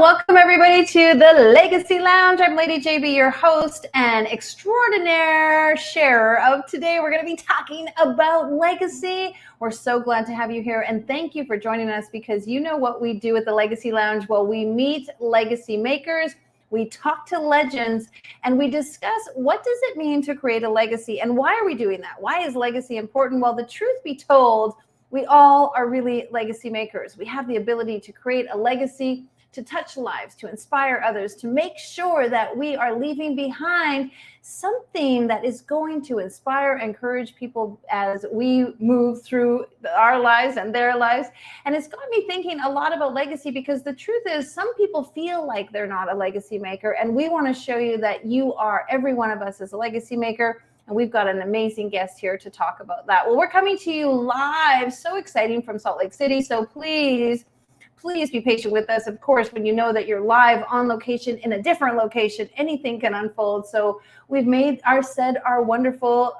Welcome everybody to the Legacy Lounge. I'm Lady JB, your host and extraordinaire sharer of today. We're going to be talking about legacy. We're so glad to have you here, and thank you for joining us, because you know what we do at the Legacy Lounge. Well, we meet legacy makers, we talk to legends, and we discuss what does it mean to create a legacy, and why are we doing that? Why is legacy important? Well, the truth be told, we all are really legacy makers. We have the ability to create a legacy, to touch lives, to inspire others, to make sure that we are leaving behind something that is going to inspire and encourage people as we move through our lives and their lives. And it's got me thinking a lot about legacy, because the truth is some people feel like they're not a legacy maker, and we want to show you that you are. Every one of us is a legacy maker. And we've got an amazing guest here to talk about that. Well, we're coming to you live, so exciting, from Salt Lake City. So please be patient with us. Of course, when you know that you're live on location in a different location, anything can unfold. So we've made our wonderful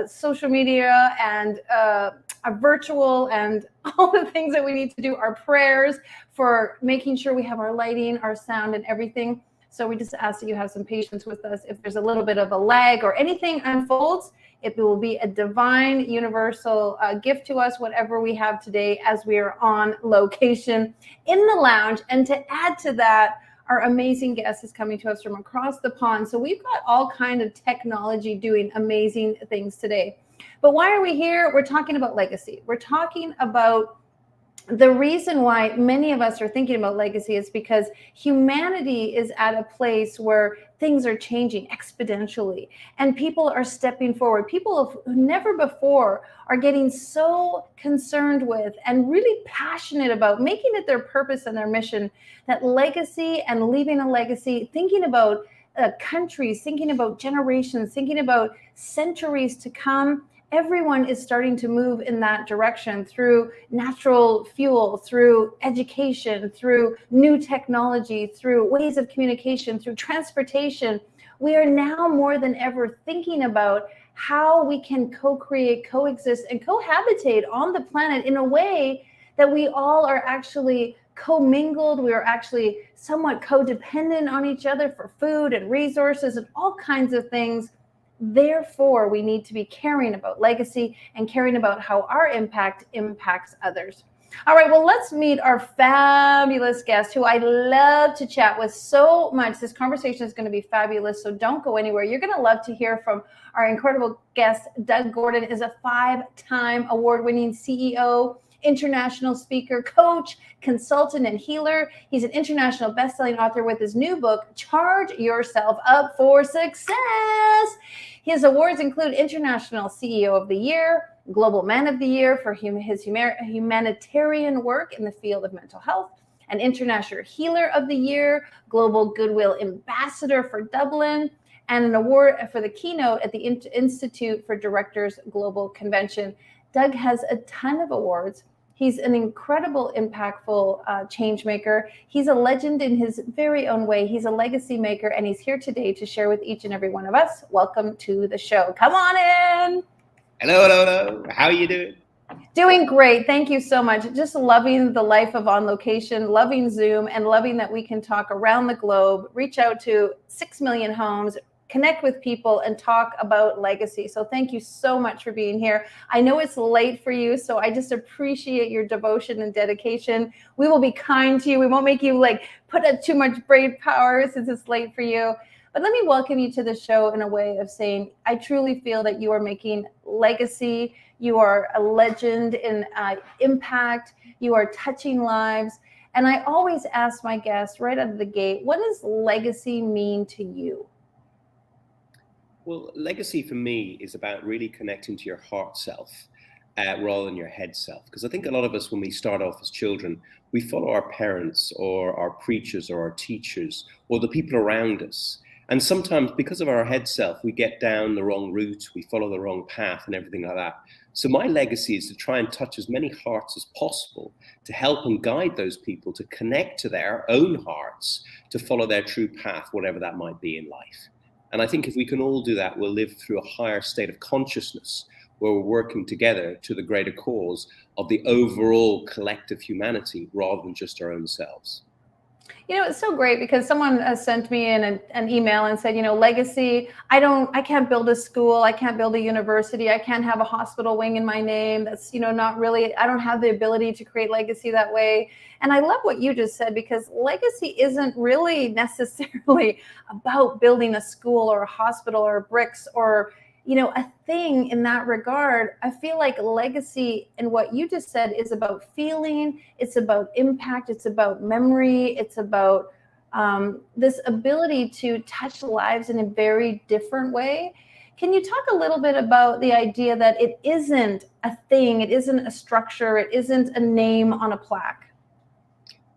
social media and our virtual and all the things that we need to do, our prayers for making sure we have our lighting, our sound, and everything. So we just ask that you have some patience with us. If there's a little bit of a lag or anything unfolds, it will be a divine, universal gift to us, whatever we have today, as we are on location in the lounge. And to add to that, our amazing guest is coming to us from across the pond. So we've got all kinds of technology doing amazing things today. But why are we here? We're talking about legacy. We're talking about the reason why many of us are thinking about legacy is because humanity is at a place where things are changing exponentially, and people are stepping forward. People who never before are getting so concerned with and really passionate about making it their purpose and their mission, that legacy and leaving a legacy, thinking about countries, thinking about generations, thinking about centuries to come. Everyone is starting to move in that direction through natural fuel, through education, through new technology, through ways of communication, through transportation. We are now more than ever thinking about how we can co-create, coexist, and cohabitate on the planet in a way that we all are actually commingled. We are actually somewhat codependent on each other for food and resources and all kinds of things. Therefore, we need to be caring about legacy and caring about how our impact impacts others. All right, well, let's meet our fabulous guest, who I love to chat with so much. This conversation is going to be fabulous, so don't go anywhere. You're going to love to hear from our incredible guest. Doug Gordon is a 5-time award-winning CEO, international speaker, coach, consultant, and healer. He's an international best-selling author with his new book, Charge Yourself Up for Success. His awards include International CEO of the Year, Global Man of the Year for his humanitarian work in the field of mental health, an International Healer of the Year, Global Goodwill Ambassador for Dublin, and an award for the keynote at the Institute for Directors Global Convention. Doug has a ton of awards. He's an incredible, impactful change maker. He's a legend in his very own way. He's a legacy maker, and he's here today to share with each and every one of us. Welcome to the show. Come on in. Hello. How are you doing? Doing great. Thank you so much. Just loving the life of on location, loving Zoom, and loving that we can talk around the globe, reach out to 6 million homes, connect with people, and talk about legacy. So thank you so much for being here. I know it's late for you, so I just appreciate your devotion and dedication. We will be kind to you. We won't make you put up too much brain power since it's late for you. But let me welcome you to the show in a way of saying, I truly feel that you are making legacy. You are a legend in impact. You are touching lives. And I always ask my guests right out of the gate, what does legacy mean to you? Well, legacy for me is about really connecting to your heart self rather than your head self. Because I think a lot of us, when we start off as children, we follow our parents or our preachers or our teachers or the people around us. And sometimes because of our head self, we get down the wrong route, we follow the wrong path and everything like that. So my legacy is to try and touch as many hearts as possible to help and guide those people to connect to their own hearts, to follow their true path, whatever that might be in life. And I think if we can all do that, we'll live through a higher state of consciousness where we're working together to the greater cause of the overall collective humanity rather than just our own selves. You know, it's so great because someone sent me an email and said, you know, legacy, I can't build a school. I can't build a university. I can't have a hospital wing in my name. That's, you know, not really, I don't have the ability to create legacy that way. And I love what you just said, because legacy isn't really necessarily about building a school or a hospital or bricks or, you know, a thing in that regard. I feel like legacy and what you just said is about feeling, it's about impact, it's about memory, it's about this ability to touch lives in a very different way. Can you talk a little bit about the idea that it isn't a thing, it isn't a structure, it isn't a name on a plaque?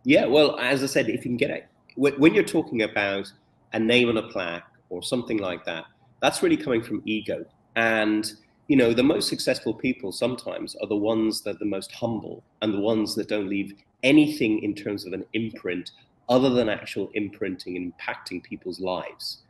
Yeah, well, as I said, if you can get it, when you're talking about a name on a plaque or something like that, that's really coming from ego. And, you know, the most successful people sometimes are the ones that are the most humble and the ones that don't leave anything in terms of an imprint other than actual imprinting and impacting people's lives.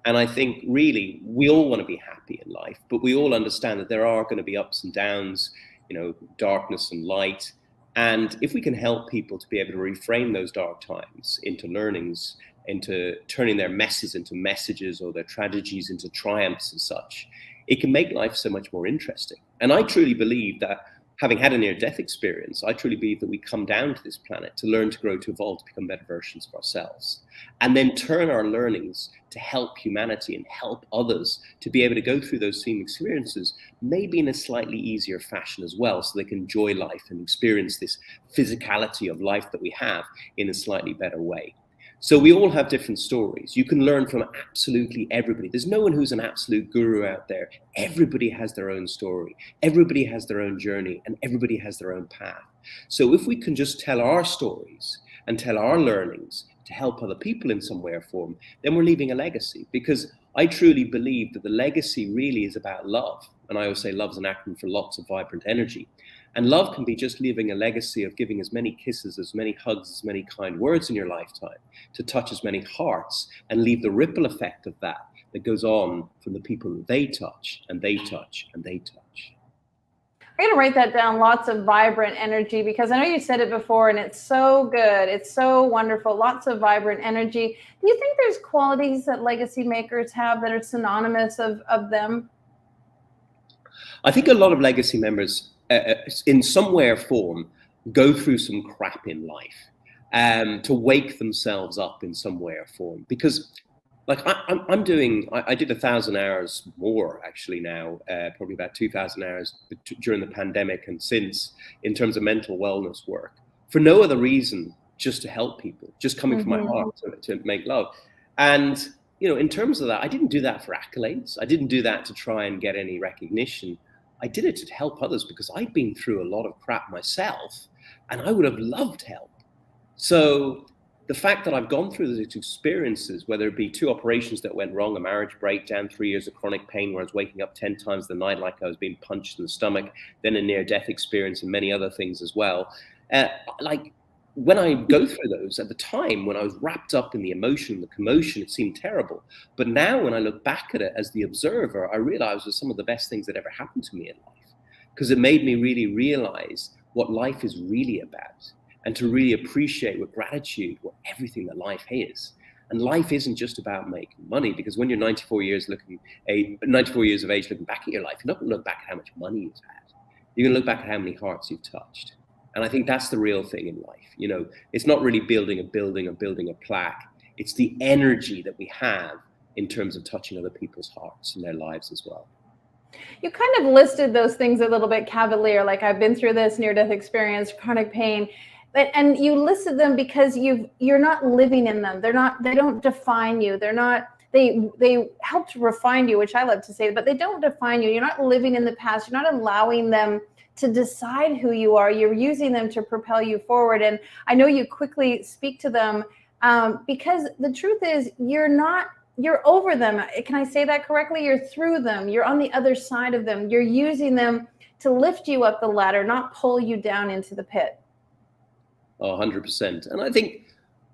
And I think really we all want to be happy in life, but we all understand that there are going to be ups and downs, you know, darkness and light. And if we can help people to be able to reframe those dark times into learnings, into turning their messes into messages or their tragedies into triumphs and such, it can make life so much more interesting. And I truly believe that, having had a near-death experience, I truly believe that we come down to this planet to learn, to grow, to evolve, to become better versions of ourselves, and then turn our learnings to help humanity and help others to be able to go through those same experiences, maybe in a slightly easier fashion as well, so they can enjoy life and experience this physicality of life that we have in a slightly better way. So we all have different stories. You can learn from absolutely everybody. There's no one who's an absolute guru out there. Everybody has their own story. Everybody has their own journey, and everybody has their own path. So if we can just tell our stories and tell our learnings to help other people in some way or form, then we're leaving a legacy. Because I truly believe that the legacy really is about love. And I always say love is an acronym for lots of vibrant energy. And love can be just leaving a legacy of giving as many kisses, as many hugs, as many kind words in your lifetime, to touch as many hearts and leave the ripple effect of that goes on from the people that they touch and they touch and they touch. I'm going to write that down, lots of vibrant energy, because I know you said it before and it's so good. It's so wonderful. Lots of vibrant energy. Do you think there's qualities that legacy makers have that are synonymous of them? I think a lot of legacy members, in some way or form, go through some crap in life to wake themselves up in some way or form. Because, like, I did 1,000 hours more actually now, probably about 2,000 hours during the pandemic and since, in terms of mental wellness work, for no other reason, just to help people, just coming from my heart to make love. And, you know, in terms of that, I didn't do that for accolades. I didn't do that to try and get any recognition. I did it to help others because I'd been through a lot of crap myself and I would have loved help. So the fact that I've gone through those experiences, whether it be 2 operations that went wrong, a marriage breakdown, 3 years of chronic pain where I was waking up 10 times a night like I was being punched in the stomach, then a near-death experience and many other things as well. Like, when I go through those, at the time when I was wrapped up in the emotion, the commotion, it seemed terrible. But now when I look back at it as the observer, I realize it was some of the best things that ever happened to me in life, because it made me really realize what life is really about and to really appreciate with gratitude what everything that life is. And life isn't just about making money, because when you're 94 years of age looking back at your life, you're not going to look back at how much money you've had. You're going to look back at how many hearts you've touched. And I think that's the real thing in life. You know, it's not really building a building or building a plaque. It's the energy that we have in terms of touching other people's hearts and their lives as well. You kind of listed those things a little bit cavalier, like I've been through this near-death experience, chronic pain, and you listed them because you're not living in them. They don't define you. They help to refine you, which I love to say, but they don't define you. You're not living in the past. You're not allowing them to decide who you are. You're using them to propel you forward. And I know you quickly speak to them because the truth is you're over them. Can I say that correctly? You're through them. You're on the other side of them. You're using them to lift you up the ladder, not pull you down into the pit. 100%. And I think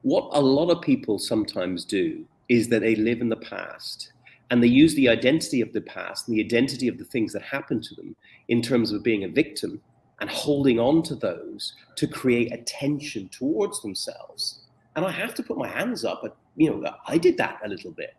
what a lot of people sometimes do is that they live in the past and they use the identity of the past and the identity of the things that happened to them in terms of being a victim and holding on to those to create attention towards themselves. And I have to put my hands up. I did that a little bit.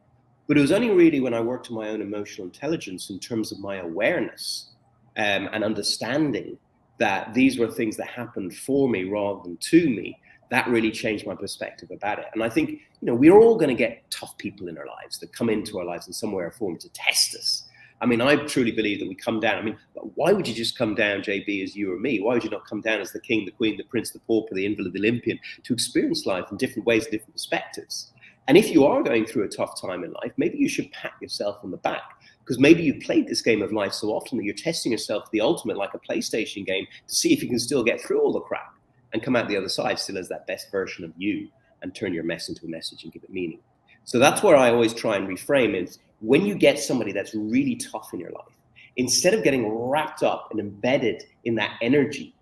But it was only really when I worked on my own emotional intelligence in terms of my awareness and understanding that these were things that happened for me rather than to me, that really changed my perspective about it. And I think, we're all going to get tough people in our lives that come into our lives in some way or form to test us. I mean, I truly believe that we come down. I mean, why would you just come down, JB, as you or me? Why would you not come down as the king, the queen, the prince, the pauper, the invalid, the Olympian, to experience life in different ways, different perspectives? And if you are going through a tough time in life, maybe you should pat yourself on the back, because maybe you've played this game of life so often that you're testing yourself to the ultimate, like a PlayStation game, to see if you can still get through all the crap and come out the other side still as that best version of you and turn your mess into a message and give it meaning. So that's where I always try and reframe is when you get somebody that's really tough in your life, instead of getting wrapped up and embedded in that energy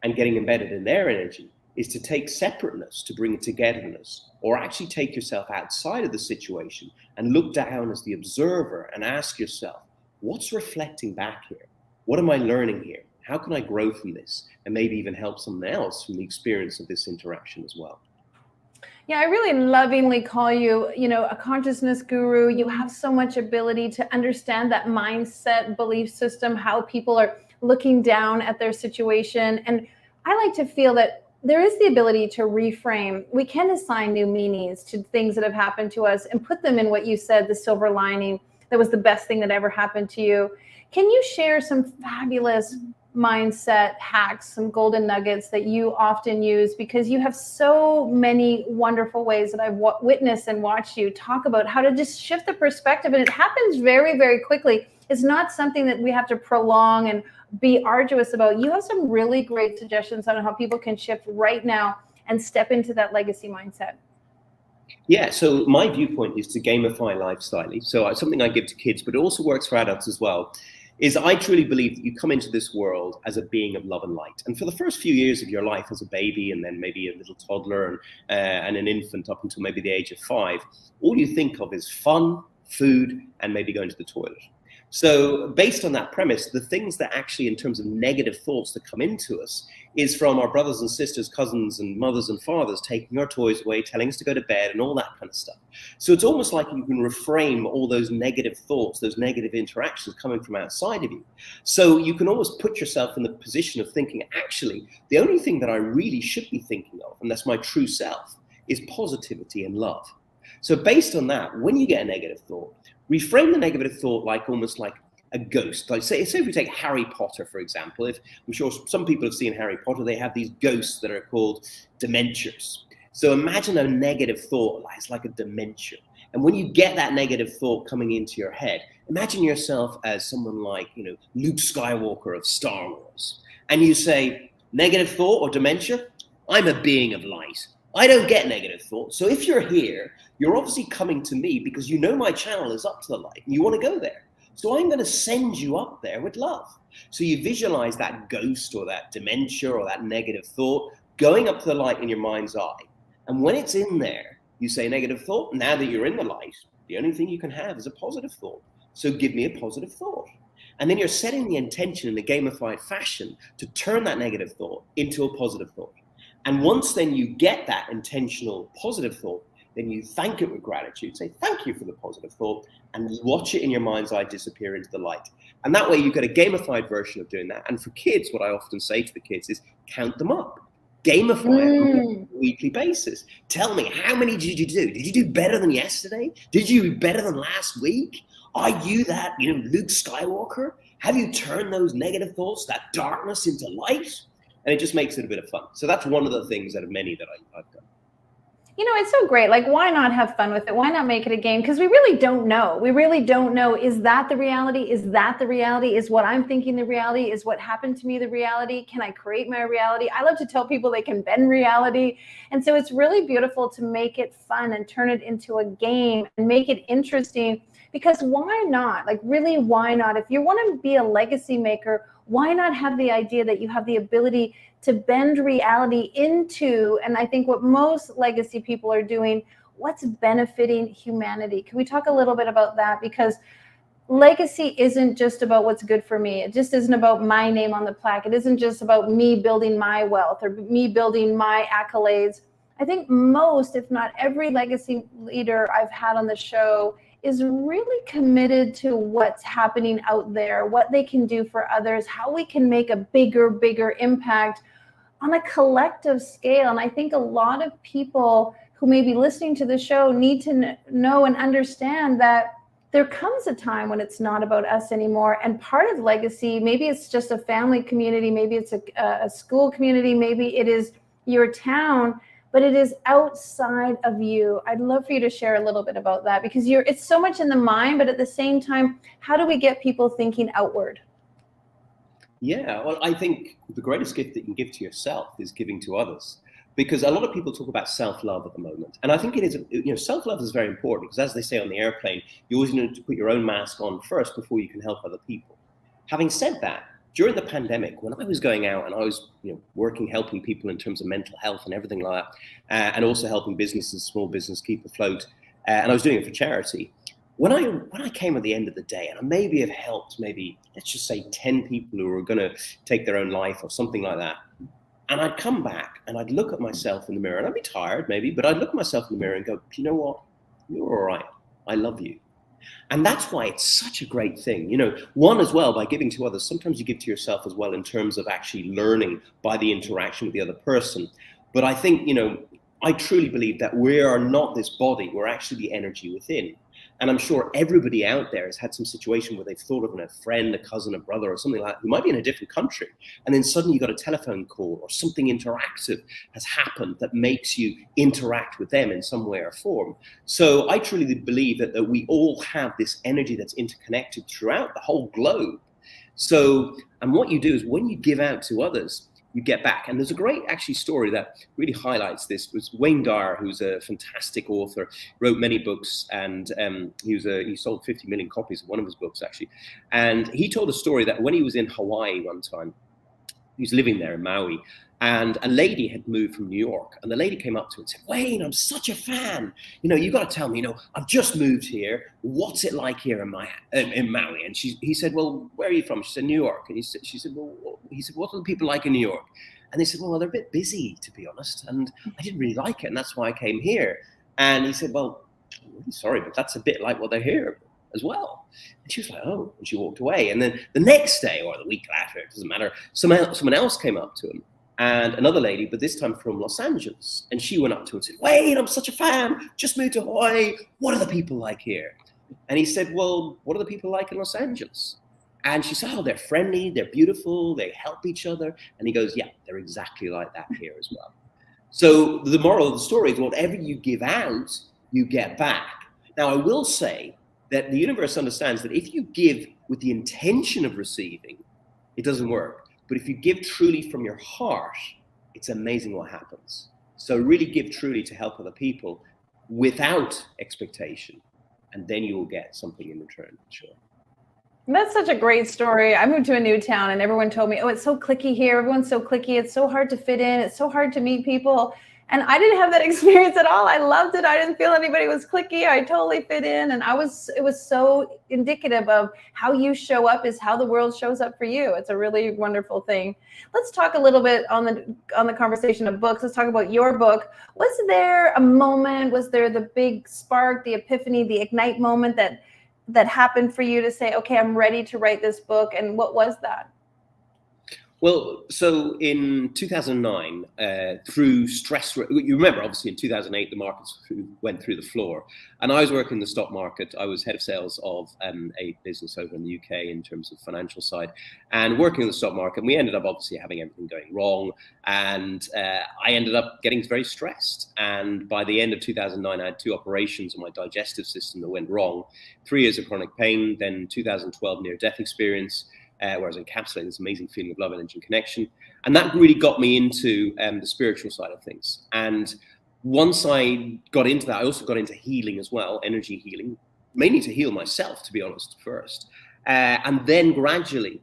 and getting embedded in their energy, is to take separateness to bring togetherness, or actually take yourself outside of the situation and look down as the observer and ask yourself, what's reflecting back here? What am I learning here? How can I grow from this? And maybe even help someone else from the experience of this interaction as well. Yeah, I really lovingly call you, a consciousness guru. You have so much ability to understand that mindset, belief system, how people are looking down at their situation. And I like to feel that there is the ability to reframe. We can assign new meanings to things that have happened to us and put them in what you said, the silver lining, that was the best thing that ever happened to you. Can you share some fabulous mindset hacks, some golden nuggets that you often use? Because you have so many wonderful ways that I've witnessed and watched you talk about how to just shift the perspective. And it happens very, very quickly. It's not something that we have to prolong and be arduous about. You have some really great suggestions on how people can shift right now and step into that legacy mindset. Yeah, so my viewpoint is to gamify life slightly. So something I give to kids, but it also works for adults as well, is I truly believe that you come into this world as a being of love and light. And for the first few years of your life as a baby, and then maybe a little toddler and an infant up until maybe the age of 5, all you think of is fun, food, and maybe going to the toilet. So based on that premise, the things that actually in terms of negative thoughts that come into us is from our brothers and sisters, cousins and mothers and fathers taking our toys away, telling us to go to bed and all that kind of stuff. So it's almost like you can reframe all those negative thoughts, those negative interactions coming from outside of you. So you can almost put yourself in the position of thinking, actually, the only thing that I really should be thinking of, and that's my true self, is positivity and love. So based on that, when you get a negative thought, reframe the negative thought like almost like a ghost. Like say if we take Harry Potter, for example, if I'm sure some people have seen Harry Potter, they have these ghosts that are called dementors. So imagine a negative thought it's like a dementia. And when you get that negative thought coming into your head, imagine yourself as someone like, Luke Skywalker of Star Wars. And you say, negative thought or dementia, I'm a being of light. I don't get negative thoughts. So if you're here, you're obviously coming to me because you know my channel is up to the light and you want to go there. So I'm going to send you up there with love. So you visualize that ghost or that dementia or that negative thought going up to the light in your mind's eye. And when it's in there, you say negative thought. Now that you're in the light, the only thing you can have is a positive thought. So give me a positive thought. And then you're setting the intention in a gamified fashion to turn that negative thought into a positive thought. And once then you get that intentional positive thought, then you thank it with gratitude, say thank you for the positive thought, and watch it in your mind's eye disappear into the light. And that way you get a gamified version of doing that. And for kids, what I often say to the kids is count them up. Gamify it on a weekly basis. Tell me, how many did you do? Did you do better than yesterday? Did you do better than last week? Are you that, Luke Skywalker? Have you turned those negative thoughts, that darkness into light? And it just makes it a bit of fun. So that's one of the things out of many that I've done. It's so great. Like, why not have fun with it? Why not make it a game? Because we really don't know. We really don't know. Is that the reality? Is that the reality? Is what I'm thinking the reality? Is what happened to me the reality? Can I create my reality? I love to tell people they can bend reality. And so it's really beautiful to make it fun and turn it into a game and make it interesting. Because why not? Like, really, why not? If you want to be a legacy maker, why not have the idea that you have the ability to bend reality into, and I think what most legacy people are doing, what's benefiting humanity? Can we talk a little bit about that? Because legacy isn't just about what's good for me. It just isn't about my name on the plaque. It isn't just about me building my wealth or me building my accolades. I think most, if not every legacy leader I've had on the show is really committed to what's happening out there, what they can do for others, how we can make a bigger impact on a collective scale. And I think a lot of people who may be listening to the show need to know and understand that there comes a time when it's not about us anymore. And part of legacy, maybe it's just a family community, maybe it's a school community, maybe it is your town, but it is outside of you. I'd love for you to share a little bit about that, because it's so much in the mind, but at the same time, how do we get people thinking outward? Yeah, well, I think the greatest gift that you can give to yourself is giving to others, because a lot of people talk about self-love at the moment. And I think it is, self-love is very important, because as they say on the airplane, you always need to put your own mask on first before you can help other people. Having said that, during the pandemic, when I was going out and I was working, helping people in terms of mental health and everything like that, and also helping businesses, small business keep afloat, and I was doing it for charity, when I came at the end of the day, and I maybe have helped let's just say 10 people who were going to take their own life or something like that, and I'd come back and I'd look at myself in the mirror, and I'd be tired maybe, but I'd look at myself in the mirror and go, you know what, you're all right, I love you. And that's why it's such a great thing. One, as well, by giving to others, sometimes you give to yourself as well in terms of actually learning by the interaction with the other person. But I think, I truly believe that we are not this body, we're actually the energy within. And I'm sure everybody out there has had some situation where they've thought of a friend, a cousin, a brother, or something like that, who might be in a different country. And then suddenly you got a telephone call or something interactive has happened that makes you interact with them in some way or form. So I truly believe that we all have this energy that's interconnected throughout the whole globe. So, and what you do is when you give out to others, you get back. And there's a great actually story that really highlights this. It was Wayne Dyer, who's a fantastic author, wrote many books, and he sold 50 million copies of one of his books actually. And he told a story that when he was in Hawaii one time, he was living there in Maui, and a lady had moved from New York, and the lady came up to him and said, Wayne, I'm such a fan. You got to tell me, I've just moved here. What's it like here in Maui? And he said, well, where are you from? She said, New York. And she said, well, what are the people like in New York? And they said, well, they're a bit busy, to be honest. And I didn't really like it. And that's why I came here. And he said, well, I'm really sorry, but that's a bit like what they're here as well. And she was like, oh, and she walked away. And then the next day or the week after, it doesn't matter, someone else came up to him, and another lady, but this time from Los Angeles. And she went up to him and said, Wayne, I'm such a fan, just moved to Hawaii. What are the people like here? And he said, well, what are the people like in Los Angeles? And she said, oh, they're friendly, they're beautiful, they help each other. And he goes, yeah, they're exactly like that here as well. So the moral of the story is whatever you give out, you get back. Now, I will say that the universe understands that if you give with the intention of receiving, it doesn't work. But if you give truly from your heart, it's amazing what happens. So really give truly to help other people without expectation, and then you will get something in return, sure. That's such a great story. I moved to a new town and everyone told me, oh, it's so cliquey here. Everyone's so cliquey. It's so hard to fit in. It's so hard to meet people. And I didn't have that experience at all. I loved it. I didn't feel anybody was cliquey. I totally fit in. And it was so indicative of how you show up is how the world shows up for you. It's a really wonderful thing. Let's talk a little bit on the conversation of books. Let's talk about your book. Was there a moment? Was there the big spark, the epiphany, the ignite moment that happened for you to say, okay, I'm ready to write this book? And what was that? Well, so in 2009, through stress, you remember, obviously, in 2008, the markets went through the floor. And I was working in the stock market. I was head of sales of a business over in the UK in terms of financial side, and working in the stock market. And we ended up obviously having everything going wrong. And I ended up getting very stressed. And by the end of 2009, I had 2 operations on my digestive system that went wrong, 3 years of chronic pain, then 2012 near-death experience, where I was encapsulating this amazing feeling of love, energy, and connection. And that really got me into the spiritual side of things. And once I got into that, I also got into healing as well, energy healing, mainly to heal myself, to be honest, first. And then gradually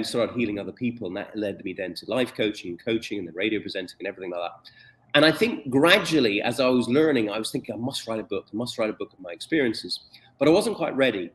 started healing other people. And that led me then to life coaching, and then radio presenting and everything like that. And I think gradually, as I was learning, I was thinking, I must write a book of my experiences. But I wasn't quite ready.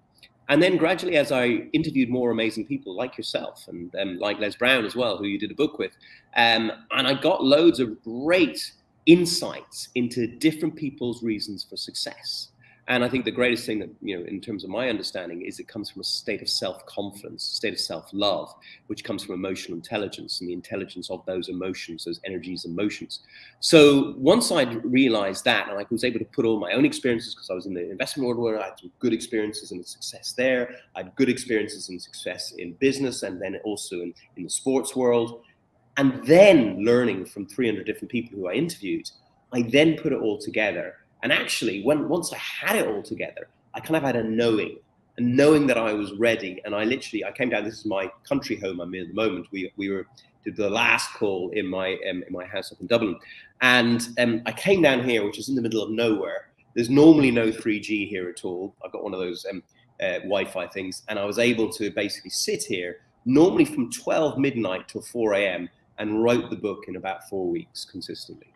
And then gradually, as I interviewed more amazing people like yourself and like Les Brown as well, who you did a book with, and I got loads of great insights into different people's reasons for success. And I think the greatest thing that, in terms of my understanding, is it comes from a state of self-confidence, a state of self-love, which comes from emotional intelligence and the intelligence of those emotions, those energies and motions. So once I realized that, and I was able to put all my own experiences, because I was in the investment world where I had some good experiences and success there. I had good experiences and success in business, and then also in the sports world. And then learning from 300 different people who I interviewed, I then put it all together. And actually, once I had it all together, I kind of had a knowing that I was ready. And I came down. This is my country home I'm in at the moment. We did the last call in my house up in Dublin, and I came down here, which is in the middle of nowhere. There's normally no 3G here at all. I've got one of those Wi-Fi things, and I was able to basically sit here normally from 12 midnight till 4 a.m. and wrote the book in about 4 weeks consistently.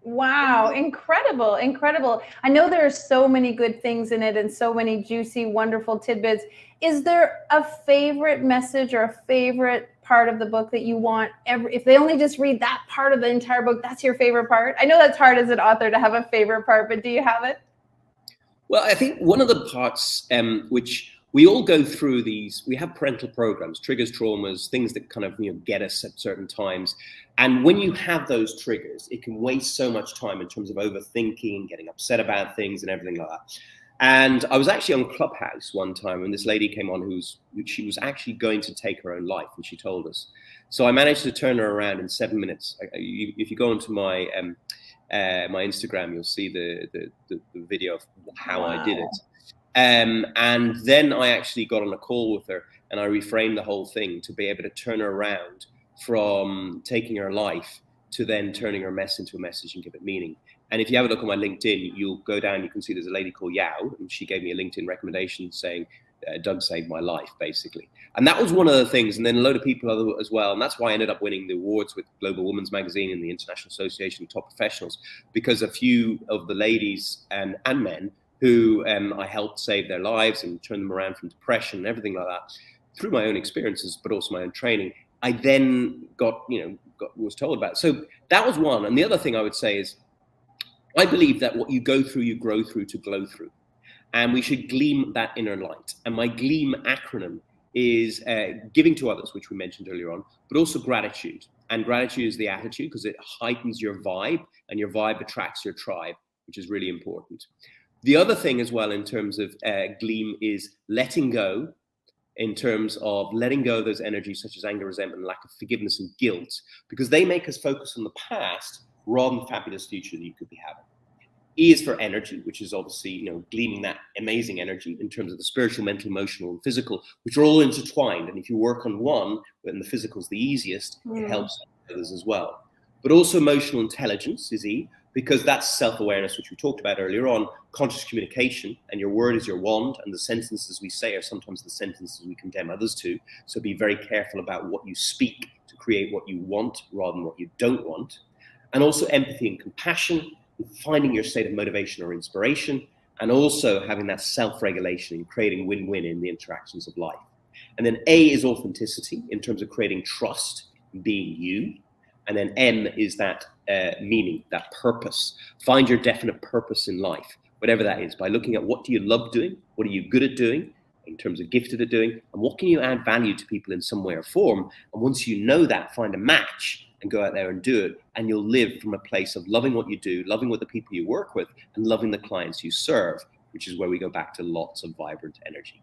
Wow, incredible, incredible. I know there are so many good things in it and so many juicy, wonderful tidbits. Is there a favorite message or a favorite part of the book that you want if they only just read that part of the entire book, that's your favorite part? I know that's hard as an author to have a favorite part, but do you have it? Well, I think one of the parts which we all go through we have parental programs, triggers, traumas, things that kind of get us at certain times. And when you have those triggers, it can waste so much time in terms of overthinking, getting upset about things and everything like that. And I was actually on Clubhouse one time when this lady came on she was actually going to take her own life, and she told us. So I managed to turn her around in 7 minutes. If you go onto my Instagram, you'll see the video of how I did it. And then I actually got on a call with her, and I reframed the whole thing to be able to turn her around from taking her life to then turning her mess into a message and give it meaning. And if you have a look on my LinkedIn, you'll go down, you can see there's a lady called Yao, and she gave me a LinkedIn recommendation saying, Doug saved my life, basically. And that was one of the things. And then a load of people as well. And that's why I ended up winning the awards with Global Women's Magazine and the International Association of Top Professionals, because a few of the ladies and men who I helped save their lives and turn them around from depression and everything like that through my own experiences, but also my own training, I then was told about. So that was one. And the other thing I would say is, I believe that what you go through, you grow through to glow through. And we should gleam that inner light. And my GLEAM acronym is giving to others, which we mentioned earlier on, but also gratitude. And gratitude is the attitude, because it heightens your vibe, and your vibe attracts your tribe, which is really important. The other thing as well in terms of GLEAM is letting go, in terms of letting go of those energies such as anger, resentment, lack of forgiveness and guilt, because they make us focus on the past rather than the fabulous future that you could be having. E is for energy, which is obviously, gleaming that amazing energy in terms of the spiritual, mental, emotional, and physical, which are all intertwined. And if you work on one, when the physical is the easiest, it helps others as well. But also emotional intelligence is E, because that's self-awareness, which we talked about earlier on, conscious communication, and your word is your wand, and the sentences we say are sometimes the sentences we condemn others to. So be very careful about what you speak to create what you want rather than what you don't want. And also empathy and compassion, finding your state of motivation or inspiration, and also having that self-regulation and creating win-win in the interactions of life. And then A is authenticity, in terms of creating trust, being you. And then M is that meaning, that purpose. Find your definite purpose in life, whatever that is, by looking at what do you love doing, what are you good at doing, in terms of gifted at doing, and what can you add value to people in some way or form. And once you know that, find a match and go out there and do it. And you'll live from a place of loving what you do, loving what the people you work with, and loving the clients you serve, which is where we go back to lots of vibrant energy.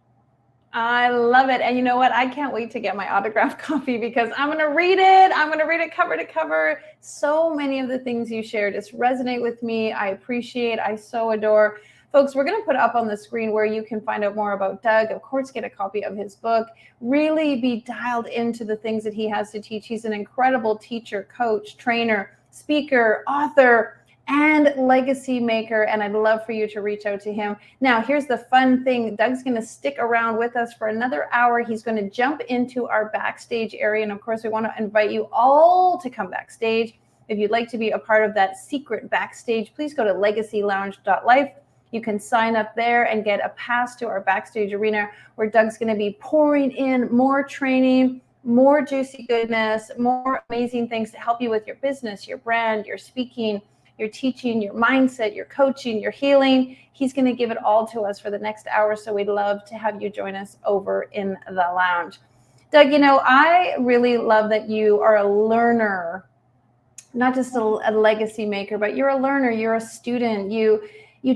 I love it. And you know what? I can't wait to get my autographed copy, because I'm going to read it. I'm going to read it cover to cover. So many of the things you shared just resonate with me. I appreciate, I so adore. Folks, we're going to put up on the screen where you can find out more about Doug. Of course, get a copy of his book. Really be dialed into the things that he has to teach. He's an incredible teacher, coach, trainer, speaker, author, and legacy maker. And I'd love for you to reach out to him. Now, here's the fun thing. Doug's going to stick around with us for another hour. He's going to jump into our backstage area. And of course, we want to invite you all to come backstage. If you'd like to be a part of that secret backstage, please go to legacylounge.life. You can sign up there and get a pass to our backstage arena, where Doug's going to be pouring in more training, more juicy goodness, more amazing things to help you with your business, your brand, your speaking, your teaching, your mindset, your coaching, your healing. He's going to give it all to us for the next hour. So we'd love to have you join us over in the lounge. Doug, I really love that you are a learner, not just a legacy maker, but you're a learner, you're a student. You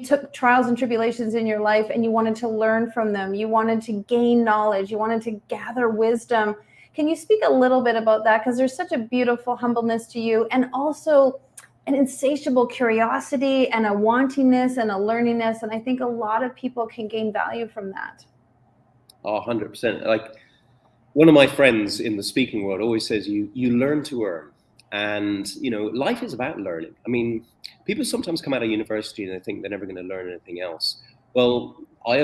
took trials and tribulations in your life and you wanted to learn from them. You wanted to gain knowledge. You wanted to gather wisdom. Can you speak a little bit about that? Because there's such a beautiful humbleness to you, and also an insatiable curiosity and a wantingness and a learningness. And I think a lot of people can gain value from that. Oh, 100%. Like, one of my friends in the speaking world always says, you learn to earn. And, life is about learning. I mean, people sometimes come out of university and they think they're never going to learn anything else. Well, I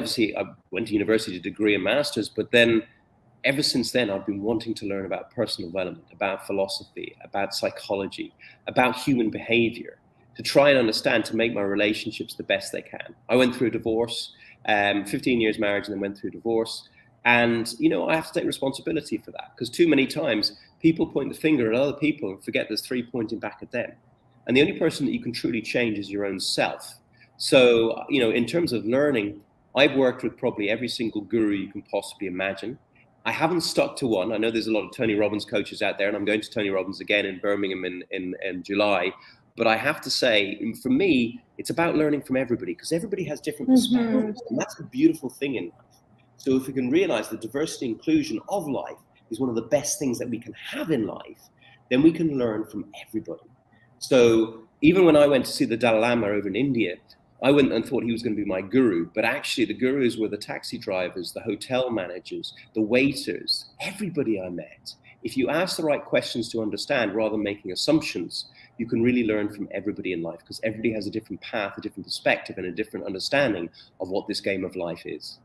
went to university to degree and master's, but then ever since then, I've been wanting to learn about personal development, about philosophy, about psychology, about human behavior, to try and understand, to make my relationships the best they can. I went through a divorce, 15 years marriage, and then went through divorce. And, I have to take responsibility for that, because too many times people point the finger at other people and forget there's three pointing back at them. And the only person that you can truly change is your own self. So, in terms of learning, I've worked with probably every single guru you can possibly imagine. I haven't stuck to one. I know there's a lot of Tony Robbins coaches out there, and I'm going to Tony Robbins again in Birmingham in July. But I have to say, for me, it's about learning from everybody, because everybody has different perspectives. And that's a beautiful thing in life. So if we can realize the diversity and inclusion of life is one of the best things that we can have in life, then we can learn from everybody. So even when I went to see the Dalai Lama over in India, I went and thought he was going to be my guru, but actually the gurus were the taxi drivers, the hotel managers, the waiters, everybody I met. If you ask the right questions to understand rather than making assumptions, you can really learn from everybody in life, because everybody has a different path, a different perspective, and a different understanding of what this game of life is.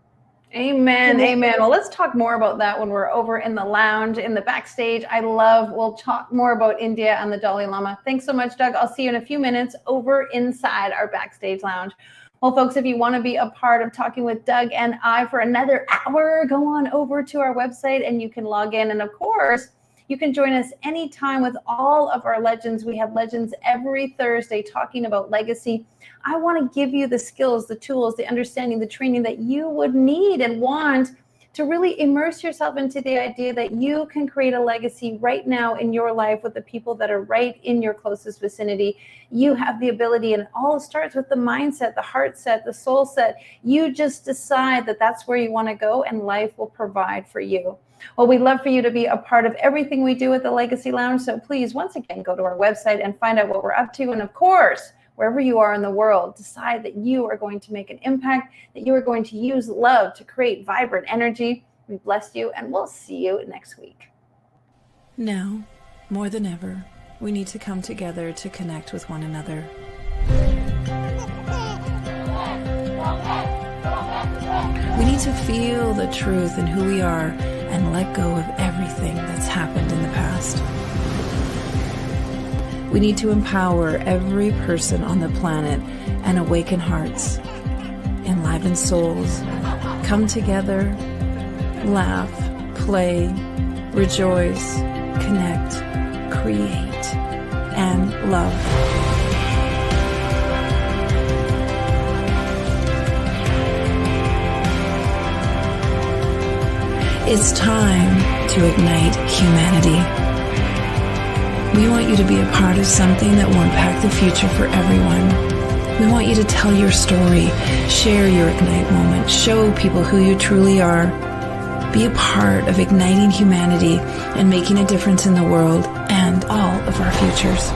Amen. Amen. Well, let's talk more about that when we're over in the lounge, in the backstage. We'll talk more about India and the Dalai Lama. Thanks so much, Doug. I'll see you in a few minutes over inside our backstage lounge. Well, folks, if you want to be a part of talking with Doug and I for another hour, go on over to our website and you can log in. And of course, you can join us anytime with all of our legends. We have legends every Thursday talking about legacy. I want to give you the skills, the tools, the understanding, the training that you would need and want to really immerse yourself into the idea that you can create a legacy right now in your life with the people that are right in your closest vicinity. You have the ability, and it all starts with the mindset, the heart set, the soul set. You just decide that that's where you want to go, and life will provide for you. Well, we'd love for you to be a part of everything we do at the Legacy Lounge. So please, once again, go to our website and find out what we're up to. And of course, wherever you are in the world, decide that you are going to make an impact, that you are going to use love to create vibrant energy. We bless you, and we'll see you next week. Now, more than ever, we need to come together to connect with one another. We need to feel the truth in who we are and let go of everything that's happened in the past. We need to empower every person on the planet and awaken hearts, enliven souls, come together, laugh, play, rejoice, connect, create, and love. It's time to ignite humanity. We want you to be a part of something that will impact the future for everyone. We want you to tell your story, share your Ignite moment, show people who you truly are. Be a part of igniting humanity and making a difference in the world and all of our futures.